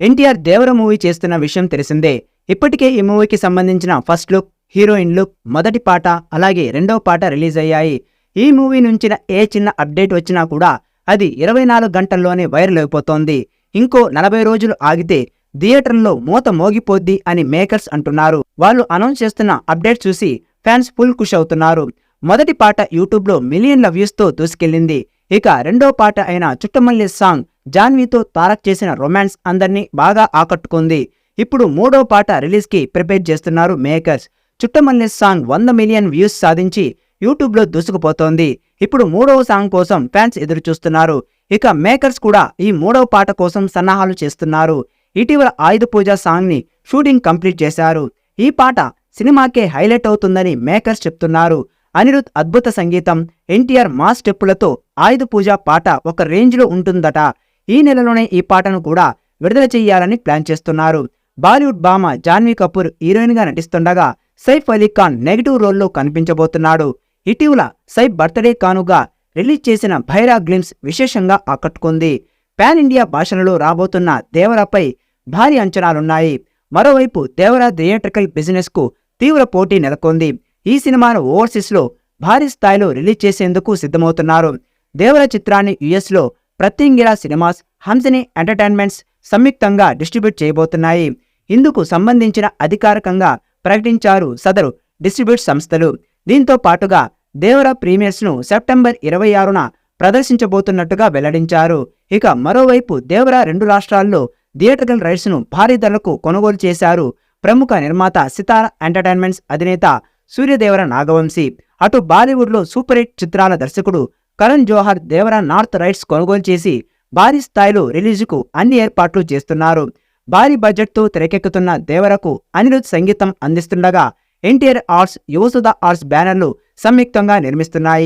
ఎన్టీఆర్ దేవర movie చేస్తున్న విషయం తెలిసిందే. ఇప్పటికే ఈ మూవీకి సంబంధించిన ఫస్ట్ లుక్, హీరోయిన్ లుక్, మొదటి పాట అలాగే రెండవ పాట రిలీజ్ అయ్యాయి. ఈ మూవీ నుంచి ఏ చిన్న అప్డేట్ వచ్చినా కూడా అది 24 గంటల్లోనే వైరల్ అయిపోతోంది. ఇంకో 40 రోజులు ఆగితే థియేటర్లో మూత మోగిపోద్ది అని మేకర్స్ అంటున్నారు. వాళ్ళు అనౌన్స్ చేస్తున్న అప్డేట్ చూసి ఫ్యాన్స్ ఫుల్ ఖుష్ అవుతున్నారు. మొదటి పాట యూట్యూబ్లో మిలియన్ల వ్యూస్తో దూసుకెళ్లింది. ఇక రెండో పాట అయిన చుట్టమల్లి సాంగ్ జాన్వీతో తారక్ చేసిన రొమాన్స్ అందర్నీ బాగా ఆకట్టుకుంది. ఇప్పుడు మూడో పాట రిలీజ్కి ప్రిపేర్ చేస్తున్నారు makers. Chuttamalle song 100 million views సాధించి యూట్యూబ్లో దూసుకుపోతోంది. ఇప్పుడు మూడవ సాంగ్ కోసం ఫ్యాన్స్ ఎదురు చూస్తున్నారు. ఇక మేకర్స్ కూడా ఈ మూడవ పాట కోసం సన్నాహాలు చేస్తున్నారు. ఇటీవల ఆయుధ పూజ సాంగ్ ని షూటింగ్ కంప్లీట్ చేశారు. ఈ పాట సినిమాకే హైలైట్ అవుతుందని మేకర్స్ చెప్తున్నారు. అనిరుద్ అద్భుత సంగీతం, ఎన్టీఆర్ మాస్ స్టెప్పులతో ఆయుధ పూజ పాట ఒక రేంజ్ లో ఉంటుందట. ఈ నెలలోనే ఈ పాటను కూడా విడుదల చెయ్యాలని ప్లాన్ చేస్తున్నారు. బాలీవుడ్ భామ జాన్వీ కపూర్ హీరోయిన్ గా నటిస్తుండగా సైఫ్ అలీ ఖాన్ నెగిటివ్ రోల్లో కనిపించబోతున్నాడు. ఇటీవల సైఫ్ బర్త్డే కానుగా రిలీజ్ చేసిన భైరా గ్లిమ్స్ విశేషంగా ఆకట్టుకుంది. పాన్ ఇండియా భాషలలో రాబోతున్న దేవరాపై భారీ అంచనాలున్నాయి. మరోవైపు దేవరా థియేట్రికల్ బిజినెస్ కు తీవ్ర పోటీ నెలకొంది. ఈ సినిమాను ఓవర్సీస్ లో భారీ స్థాయిలో రిలీజ్ చేసేందుకు సిద్ధమవుతున్నారు. దేవర చిత్రాన్ని యుఎస్ లో ప్రత్యంగిరా సినిమాస్, హంసని ఎంటర్టైన్మెంట్స్ సంయుక్తంగా డిస్ట్రిబ్యూట్ చేయబోతున్నాయి. ఇందుకు సంబంధించిన అధికారికంగా ప్రకటించారు సదరు డిస్ట్రిబ్యూట్ సంస్థలు. దీంతో పాటుగా దేవర ప్రీమియర్స్ ను సెప్టెంబర్ 26న ప్రదర్శించబోతున్నట్టుగా వెల్లడించారు. ఇక మరోవైపు దేవర 2 రాష్ట్రాల్లో థియేట్రికల్ రైట్స్ ను భారీ ధరలకు కొనుగోలు చేశారు. ప్రముఖ నిర్మాత సితారా ఎంటర్టైన్మెంట్స్ అధినేత సూర్యదేవర నాగవంశీ. అటు బాలీవుడ్ లో సూపర్ హిట్ చిత్రాల దర్శకుడు కరణ్ జోహర్ దేవర నార్త్ రైట్స్ కొనుగోలు చేసి భారీ స్థాయిలో రిలీజుకు అన్ని ఏర్పాట్లు చేస్తున్నారు. భారీ బడ్జెట్ తో తెరకెక్కుతున్న దేవరకు అనిరుద్ సంగీతం అందిస్తుండగా ఎన్టీఆర్ ఆర్ట్స్, యువసుధ ఆర్ట్స్ బ్యానర్లు సంయుక్తంగా నిర్మిస్తున్నాయి.